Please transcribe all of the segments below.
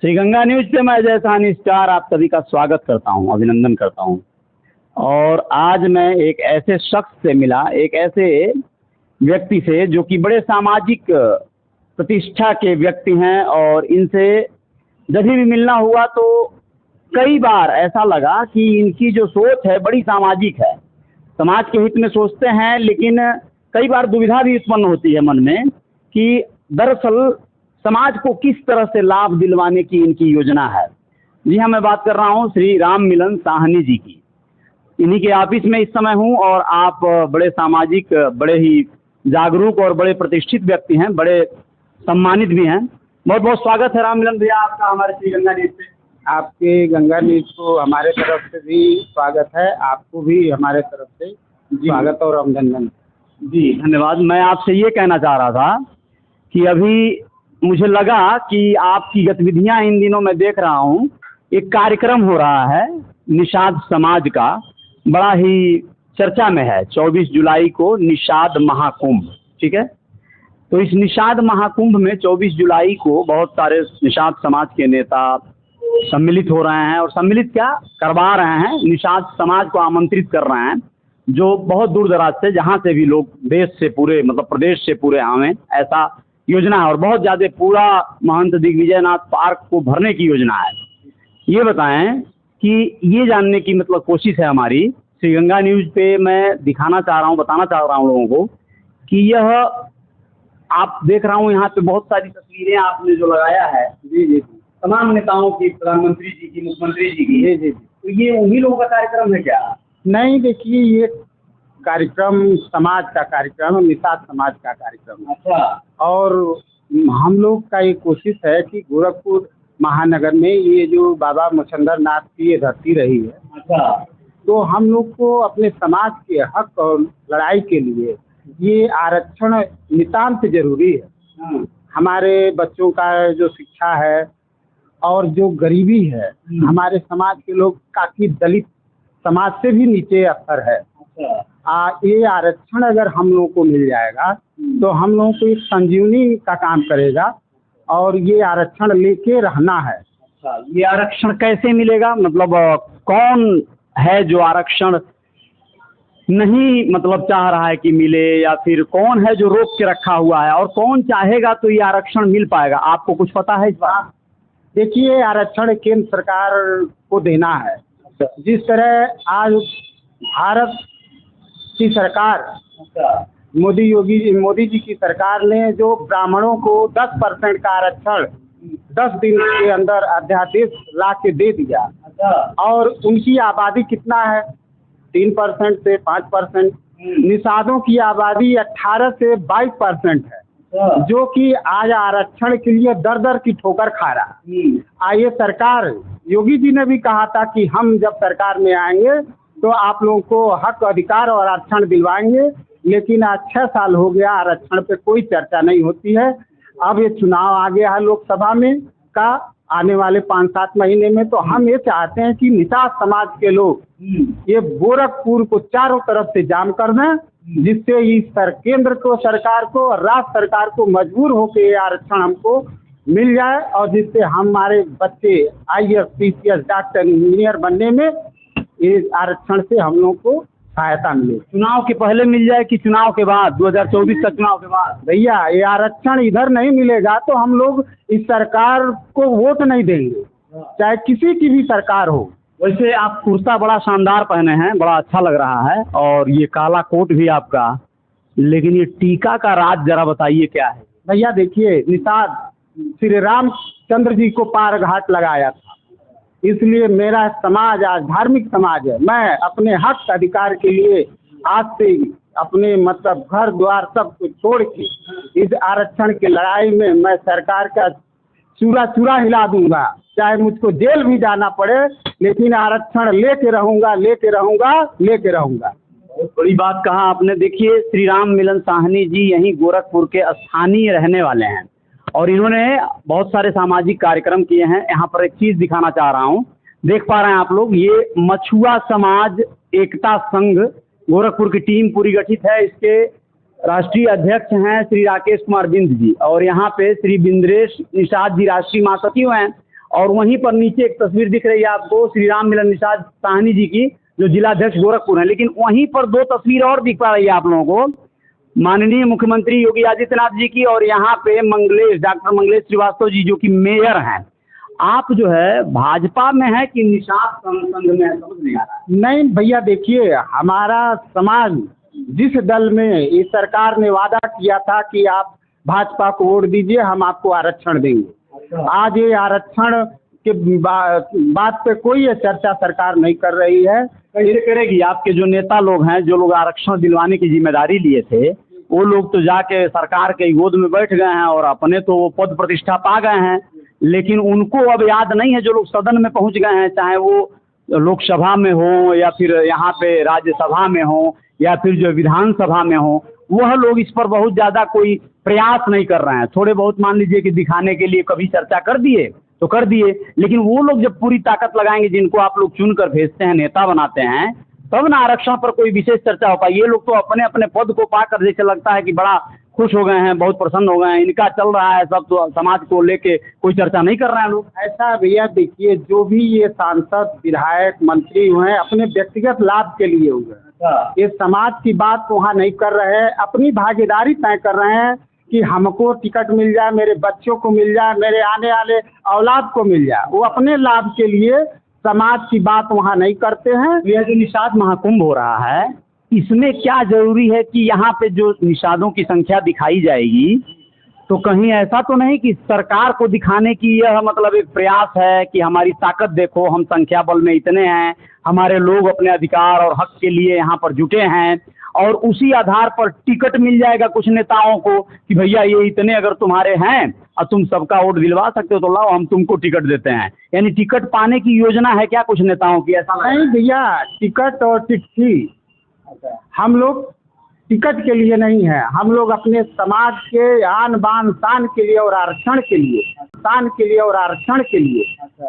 Shri Ganga news पे मैं जय साहनी स्टार आप सभी का स्वागत करता हूं, अभिनंदन करता हूं। और आज मैं एक ऐसे शख्स से मिला, एक ऐसे व्यक्ति से जो कि बड़े सामाजिक प्रतिष्ठा के व्यक्ति हैं, और इनसे जब भी मिलना हुआ तो कई बार ऐसा लगा कि इनकी जो सोच है बड़ी सामाजिक है, समाज के हित में सोचते हैं। लेकिन कई बार दुविधा भी उत्पन्न होती है मन में कि दरअसल समाज को किस तरह से लाभ दिलवाने की इनकी योजना है। जी हाँ, मैं बात कर रहा हूँ श्री राम मिलन साहनी जी की। इन्हीं के ऑफिस में इस समय हूँ और आप बड़े सामाजिक, बड़े ही जागरूक और बड़े प्रतिष्ठित व्यक्ति हैं, बड़े सम्मानित भी हैं। बहुत बहुत स्वागत है राम मिलन भैया आपका हमारे श्री गंगा न्यूज पे। आपके गंगा न्यूज को हमारे तरफ से भी स्वागत है, आपको भी हमारे तरफ से स्वागत और अभिनंदन। जी धन्यवाद। मैं आपसे ये कहना चाह रहा था कि अभी मुझे लगा कि आपकी गतिविधियां इन दिनों मैं देख रहा हूँ, एक कार्यक्रम हो रहा है निषाद समाज का, बड़ा ही चर्चा में है। 24 जुलाई को निषाद महाकुंभ, ठीक है। तो इस निषाद महाकुंभ में 24 जुलाई को बहुत सारे निषाद समाज के नेता सम्मिलित हो रहे हैं, और सम्मिलित क्या करवा रहे हैं, निषाद समाज को आमंत्रित कर रहे हैं, जो बहुत दूर दराज से, जहाँ से भी लोग देश से पूरे मतलब प्रदेश से पूरे आवें, ऐसा योजना है। और बहुत ज़्यादा पूरा महंत दिग्विजयनाथ पार्क को भरने की योजना है। ये बताएं कि ये जानने की मतलब कोशिश है हमारी श्री गंगा न्यूज पे, मैं दिखाना चाह रहा हूँ, बताना चाह रहा हूँ लोगों को कि यह आप देख रहा हूँ यहाँ पे बहुत सारी तस्वीरें आपने जो लगाया है, जी जी तमाम नेताओं की, प्रधानमंत्री जी की, मुख्यमंत्री जी की। जी जी तो ये उन्हीं लोगों का कार्यक्रम है क्या? नहीं, देखिए ये कार्यक्रम समाज का कार्यक्रम है, निषाद समाज का कार्यक्रम है। अच्छा। और हम लोग का ये कोशिश है कि गोरखपुर महानगर में ये जो बाबा मच्छिंद्र नाथ की ये धरती रही है, अच्छा, तो हम लोग को अपने समाज के हक और लड़ाई के लिए ये आरक्षण नितांत जरूरी है। हमारे बच्चों का जो शिक्षा है और जो गरीबी है, हमारे समाज के लोग काफी दलित समाज से भी नीचे स्तर है। ये आरक्षण अगर हम लोगों को मिल जाएगा तो हम लोगों को एक संजीवनी का काम करेगा, और ये आरक्षण लेके रहना है। अच्छा, ये आरक्षण कैसे मिलेगा? मतलब कौन है जो आरक्षण नहीं मतलब चाह रहा है कि मिले, या फिर कौन है जो रोक के रखा हुआ है, और कौन चाहेगा तो ये आरक्षण मिल पाएगा? आपको कुछ पता है इस बात? देखिए, आरक्षण केंद्र सरकार को देना है। जिस तरह आज भारत की सरकार, मोदी जी की सरकार ने जो ब्राह्मणों को 10% का आरक्षण 10 दिन के अंदर अध्यादेश ला के दे दिया, और उनकी आबादी कितना है? 3% से 5%। निषादों की आबादी 18 से 22% है, जो कि आज आरक्षण के लिए दर दर की ठोकर खा रहा है। ये सरकार, योगी जी ने भी कहा था कि हम जब सरकार में आएंगे तो आप लोगों को हक, अधिकार और आरक्षण दिलवाएंगे, लेकिन आज 6 साल हो गया, आरक्षण पे कोई चर्चा नहीं होती है। अब ये चुनाव आ गया है लोकसभा में का आने वाले 5-7 महीने में, तो हम ये चाहते हैं कि निषाद समाज के लोग ये गोरखपुर को चारों तरफ से जाम कर दें, जिससे इस केंद्र को, सरकार को और राज्य सरकार को मजबूर होकर ये आरक्षण हमको मिल जाए, और जिससे हमारे बच्चे IAS, PCS, डॉक्टर, इंजीनियर बनने में इस आरक्षण से हम लोग को सहायता मिले। चुनाव के पहले मिल जाए कि चुनाव के बाद, 2024 का चुनाव के बाद? भैया, ये आरक्षण इधर नहीं मिलेगा तो हम लोग इस सरकार को वोट नहीं देंगे, चाहे किसी की भी सरकार हो। वैसे आप कुर्ता बड़ा शानदार पहने हैं, बड़ा अच्छा लग रहा है, और ये काला कोट भी आपका, लेकिन ये टीका का राज जरा बताइए क्या है? भैया देखिए, निषाद श्री रामचंद्र जी को पार घाट लगाया था, इसलिए मेरा समाज आज धार्मिक समाज है। मैं अपने हक अधिकार के लिए आज से अपने मतलब घर द्वार सब कुछ छोड़ के इस आरक्षण की लड़ाई में मैं सरकार का चूरा चूरा हिला दूंगा, चाहे मुझको जेल भी जाना पड़े, लेकिन आरक्षण लेके रहूंगा, लेके रहूंगा, लेके रहूंगा। बहुत बड़ी बात कहा आपने। देखिए, श्री राम मिलन साहनी जी यहीं गोरखपुर के स्थानीय रहने वाले हैं, और इन्होंने बहुत सारे सामाजिक कार्यक्रम किए हैं। यहाँ पर एक चीज़ दिखाना चाह रहा हूँ, देख पा रहे हैं आप लोग, ये मछुआ समाज एकता संघ गोरखपुर की टीम पूरी गठित है। इसके राष्ट्रीय अध्यक्ष हैं श्री राकेश कुमार बिंद जी, और यहाँ पे श्री बिंद्रेश निषाद जी राष्ट्रीय महासचिव हैं, और वहीं पर नीचे एक तस्वीर दिख रही है आपको श्री राम मिलन निषाद साहनी जी की, जो जिलाध्यक्ष गोरखपुर है। लेकिन वहीं पर दो तस्वीर और दिख पा रही है आप लोगों को, माननीय मुख्यमंत्री योगी आदित्यनाथ जी की, और यहाँ पे डॉक्टर मंगलेश श्रीवास्तव जी जो कि मेयर हैं। आप जो है भाजपा में है कि निषाद संघ में है, समझ नहीं आ रहा है। नहीं भैया, देखिए हमारा समाज जिस दल में इस सरकार ने वादा किया था कि आप भाजपा को वोट दीजिए, हम आपको आरक्षण देंगे। आज ये आरक्षण के बात पे कोई चर्चा सरकार नहीं कर रही है। कैसे करेगी? आपके जो नेता लोग हैं, जो लोग आरक्षण दिलवाने की जिम्मेदारी लिए थे, वो लोग तो जाके सरकार के गोद में बैठ गए हैं और अपने तो पद प्रतिष्ठा पा गए हैं, लेकिन उनको अब याद नहीं है जो लोग सदन में पहुंच गए हैं, चाहे वो लोकसभा में हो या फिर यहाँ पे राज्यसभा में हो या फिर जो विधानसभा में हो, वह लोग इस पर बहुत ज़्यादा कोई प्रयास नहीं कर रहे हैं। थोड़े बहुत मान लीजिए कि दिखाने के लिए कभी चर्चा कर दिए तो कर दिए, लेकिन वो लोग जब पूरी ताकत लगाएंगे, जिनको आप लोग चुन कर भेजते हैं, नेता बनाते हैं, तब ना आरक्षण पर कोई विशेष चर्चा हो पाई। ये लोग तो अपने अपने पद को पाकर जैसे लगता है कि बड़ा खुश हो गए हैं, बहुत प्रसन्न हो गए हैं, इनका चल रहा है सब, तो समाज को लेके कोई चर्चा नहीं कर रहे हैं लोग। ऐसा भैया देखिए, जो भी ये सांसद विधायक मंत्री हुए हैं अपने व्यक्तिगत लाभ के लिए हुए, ये समाज की बात वहाँ नहीं कर रहे हैं, अपनी भागीदारी तय कर रहे हैं कि हमको टिकट मिल जाए, मेरे बच्चों को मिल जाए, मेरे आने वाले औलाद को मिल जाए। वो अपने लाभ के लिए समाज की बात वहाँ नहीं करते हैं। यह जो निषाद महाकुंभ हो रहा है, इसमें क्या जरूरी है कि यहाँ पे जो निषादों की संख्या दिखाई जाएगी, तो कहीं ऐसा तो नहीं कि सरकार को दिखाने की यह मतलब एक प्रयास है कि हमारी ताकत देखो, हम संख्या बल में इतने हैं, हमारे लोग अपने अधिकार और हक के लिए यहाँ पर जुटे हैं, और उसी आधार पर टिकट मिल जाएगा कुछ नेताओं को कि भैया ये इतने अगर तुम्हारे हैं और तुम सबका वोट दिलवा सकते हो तो लाओ, हम तुमको टिकट देते हैं। यानी टिकट पाने की योजना है क्या कुछ नेताओं की? ऐसा नहीं भैया, टिकट और चिट्ठी हम लोग टिकट के लिए नहीं है, हम लोग अपने समाज के आन बान शान के लिए और आरक्षण के लिए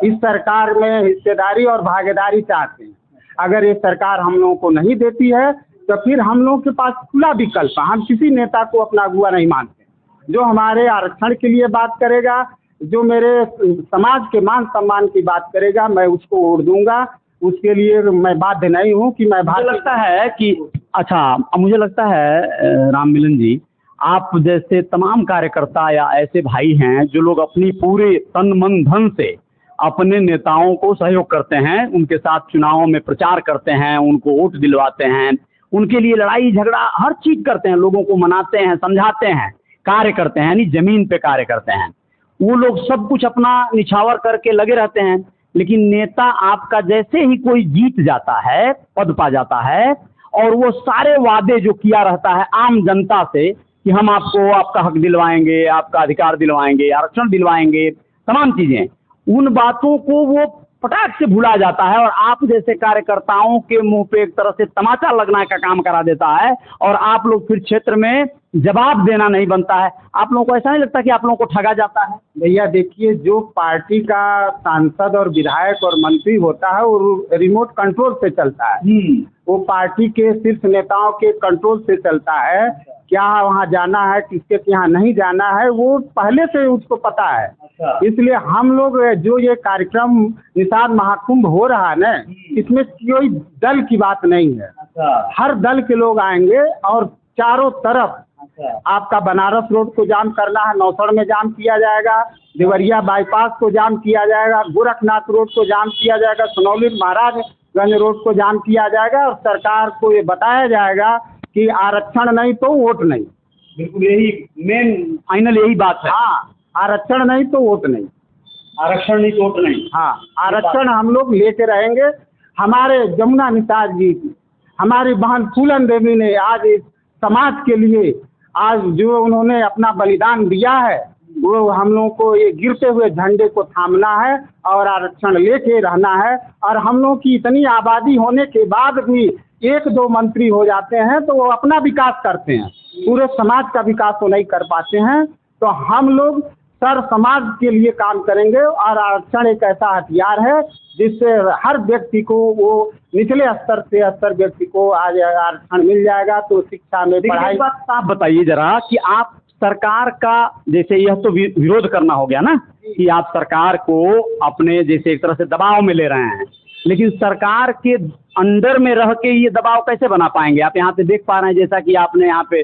इस सरकार में हिस्सेदारी और भागीदारी चाहते हैं। अगर ये सरकार हम लोगों को नहीं देती है तो फिर हम लोगों के पास खुला विकल्प है, हम किसी नेता को अपना अगुआ नहीं मानते। जो हमारे आरक्षण के लिए बात करेगा, जो मेरे समाज के मान सम्मान की बात करेगा, मैं उसको वोट दूंगा। उसके लिए मैं बाध्य नहीं हूँ कि मैं मुझे लगता है कि मुझे लगता है राम मिलन जी, आप जैसे तमाम कार्यकर्ता या ऐसे भाई हैं जो लोग अपनी पूरे तन मन धन से अपने नेताओं को सहयोग करते हैं, उनके साथ चुनावों में प्रचार करते हैं, उनको वोट दिलवाते हैं, उनके लिए लड़ाई झगड़ा हर चीज़ करते हैं, लोगों को मनाते हैं, समझाते हैं, कार्य करते हैं, यानी ज़मीन पे कार्य करते हैं। वो लोग सब कुछ अपना निछावर करके लगे रहते हैं। लेकिन नेता आपका जैसे ही कोई जीत जाता है, पद पा जाता है, और वो सारे वादे जो किया रहता है आम जनता से कि हम आपको आपका हक दिलवाएंगे, आपका अधिकार दिलवाएंगे, आरक्षण दिलवाएंगे, तमाम चीज़ें, उन बातों को वो फटाक से भुला जाता है और आप जैसे कार्यकर्ताओं के मुंह पे एक तरह से तमाचा लगना का काम करा देता है, और आप लोग फिर क्षेत्र में जवाब देना नहीं बनता है। आप लोगों को ऐसा नहीं लगता कि आप लोगों को ठगा जाता है? भैया देखिए, जो पार्टी का सांसद और विधायक और मंत्री होता है वो रिमोट कंट्रोल से चलता है, वो पार्टी के शीर्ष नेताओं के कंट्रोल से चलता है। क्या वहाँ जाना है, किसके यहाँ नहीं जाना है, वो पहले से उसको पता है। इसलिए हम लोग जो ये कार्यक्रम निषाद महाकुंभ हो रहा है ना, इसमें कोई दल की बात नहीं है। हर दल के लोग आएंगे और चारों तरफ आपका बनारस रोड को जाम करना है, नौसड़ में जाम किया जाएगा, देवरिया बाईपास को जाम किया जाएगा, गोरखनाथ रोड को जाम किया जाएगा, सोनौली महाराजगंज रोड को जाम किया जाएगा, और सरकार को ये बताया जाएगा कि आरक्षण नहीं तो वोट नहीं। बिल्कुल, यही मेन फाइनल यही बात है। हाँ, आरक्षण नहीं तो वोट नहीं, आरक्षण नहीं तो वोट नहीं। हाँ, आरक्षण हम लोग लेके रहेंगे। हमारे जमुना निषाद जी, हमारी बहन फूलन देवी ने आज इस समाज के लिए आज जो उन्होंने अपना बलिदान दिया है, वो हम लोगों को ये गिरते हुए झंडे को थामना है और आरक्षण लेके रहना है। और हम लोग की इतनी आबादी होने के बाद भी 1-2 मंत्री हो जाते हैं तो वो अपना विकास करते हैं, पूरे समाज का विकास वो नहीं कर पाते हैं। तो हम लोग सर समाज के लिए काम करेंगे, और आरक्षण एक ऐसा हथियार है जिससे हर व्यक्ति को, वो निचले स्तर से स्तर व्यक्ति को आज आरक्षण मिल जाएगा। तो शिक्षा में, पढ़ाई। बात आप बताइए जरा कि आप सरकार का जैसे यह तो विरोध करना हो गया ना कि आप सरकार को अपने जैसे एक तरह से दबाव में ले रहे हैं, लेकिन सरकार के अंडर में रह के ये दबाव कैसे बना पाएंगे? आप यहाँ पे देख पा रहे हैं जैसा कि आपने यहाँ पे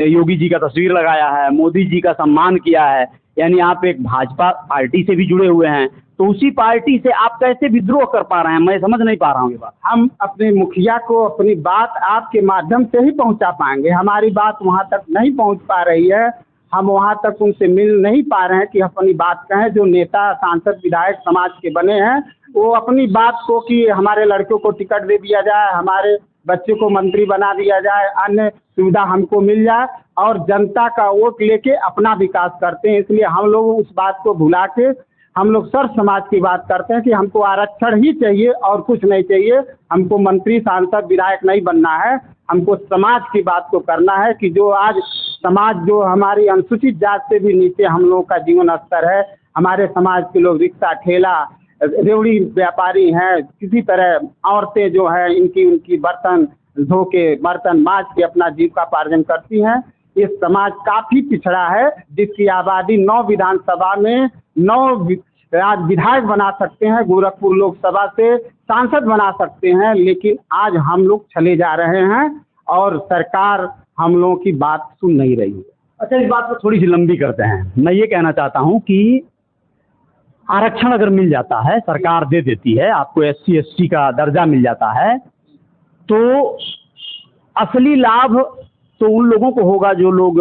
योगी जी का तस्वीर लगाया है, मोदी जी का सम्मान किया है, यानी आप एक भाजपा पार्टी से भी जुड़े हुए हैं, तो उसी पार्टी से आप कैसे विद्रोह कर पा रहे हैं? मैं समझ नहीं पा रहा हूँ ये बात। हम अपने मुखिया को अपनी बात आपके माध्यम से ही पहुंचा पाएंगे। हमारी बात वहां तक नहीं पहुंच पा रही है, हम वहां तक उनसे मिल नहीं पा रहे हैं कि अपनी बात कहें। जो नेता सांसद विधायक समाज के बने हैं वो अपनी बात को कि हमारे लड़कों को टिकट दे दिया जाए, हमारे बच्चे को मंत्री बना दिया जाए, अन्य सुविधा हमको मिल जाए, और जनता का वोट लेके अपना विकास करते हैं। इसलिए हम लोग उस बात को भुला के हम लोग सर्व समाज की बात करते हैं कि हमको आरक्षण ही चाहिए और कुछ नहीं चाहिए। हमको मंत्री सांसद विधायक नहीं बनना है, हमको समाज की बात को करना है कि जो आज समाज जो हमारी अनुसूचित जात से भी नीचे हम लोगों का जीवन स्तर है, हमारे समाज के लोग रिक्शा ठेला रेवड़ी व्यापारी हैं, किसी तरह औरतें जो हैं उनकी बर्तन धो के बर्तन माज के अपना जीविकापार्जन करती हैं। ये समाज काफ़ी पिछड़ा है, जिसकी आबादी 9 विधानसभा में 9 विधायक बना सकते हैं, गोरखपुर लोकसभा से सांसद बना सकते हैं, लेकिन आज हम लोग चले जा रहे हैं और सरकार हम लोगों की बात सुन नहीं रही है। अच्छा, इस बात को थोड़ी सी लंबी करते हैं। मैं ये कहना चाहता हूँ कि आरक्षण अगर मिल जाता है, सरकार दे देती है, आपको SC ST का दर्जा मिल जाता है, तो असली लाभ तो उन लोगों को होगा जो लोग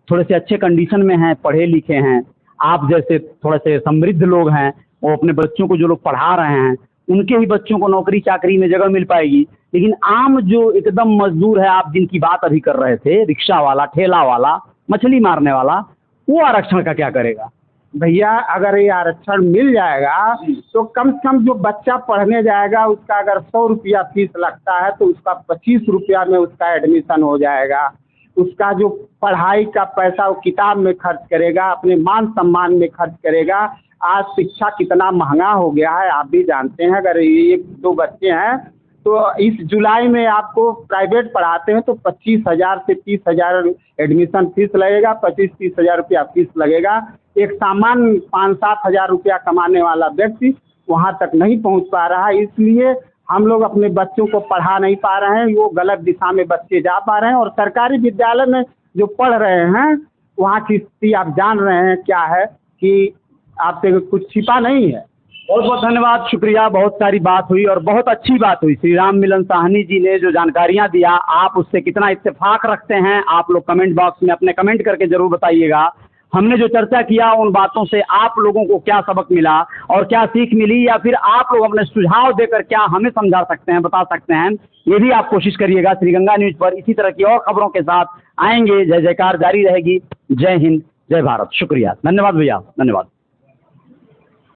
थोड़े से अच्छे कंडीशन में हैं, पढ़े लिखे हैं। आप जैसे थोड़े से समृद्ध लोग हैं, वो अपने बच्चों को जो लोग पढ़ा रहे हैं उनके ही बच्चों को नौकरी चाकरी में जगह मिल पाएगी। लेकिन आम जो एकदम मजदूर है, आप जिनकी बात अभी कर रहे थे, रिक्शा वाला, ठेला वाला, मछली मारने वाला, वो आरक्षण का क्या करेगा? भैया अगर ये आरक्षण मिल जाएगा तो कम से कम जो बच्चा पढ़ने जाएगा उसका अगर 100 रुपया फीस लगता है तो उसका 25 रुपया में उसका एडमिशन हो जाएगा। उसका जो पढ़ाई का पैसा वो किताब में खर्च करेगा, अपने मान सम्मान में खर्च करेगा। आज शिक्षा कितना महंगा हो गया है आप भी जानते हैं। अगर 1-2 बच्चे हैं तो इस जुलाई में आपको प्राइवेट पढ़ाते हैं तो 25,000 से 30,000 एडमिशन फीस लगेगा, 25-30 हज़ार रुपया फीस लगेगा। एक सामान्य 5-7 हज़ार रुपया कमाने वाला व्यक्ति वहाँ तक नहीं पहुँच पा रहा है। इसलिए हम लोग अपने बच्चों को पढ़ा नहीं पा रहे हैं, वो गलत दिशा में बच्चे जा पा रहे हैं। और सरकारी विद्यालय में जो पढ़ रहे हैं वहाँ की स्थिति आप जान रहे हैं क्या है, कि आपसे कुछ छिपा नहीं है। बहुत बहुत धन्यवाद, शुक्रिया। बहुत सारी बात हुई और बहुत अच्छी बात हुई। श्री राम मिलन साहनी जी ने जो जानकारियाँ दिया, आप उससे कितना इत्तेफाक रखते हैं आप लोग कमेंट बॉक्स में अपने कमेंट करके ज़रूर बताइएगा। हमने जो चर्चा किया उन बातों से आप लोगों को क्या सबक मिला और क्या सीख मिली, या फिर आप लोग अपने सुझाव देकर क्या हमें समझा सकते हैं, बता सकते हैं, ये भी आप कोशिश करिएगा। श्रीगंगा न्यूज़ पर इसी तरह की और खबरों के साथ आएंगे। जय जयकार जारी रहेगी। जय हिंद, जय भारत। शुक्रिया, धन्यवाद भैया, धन्यवाद।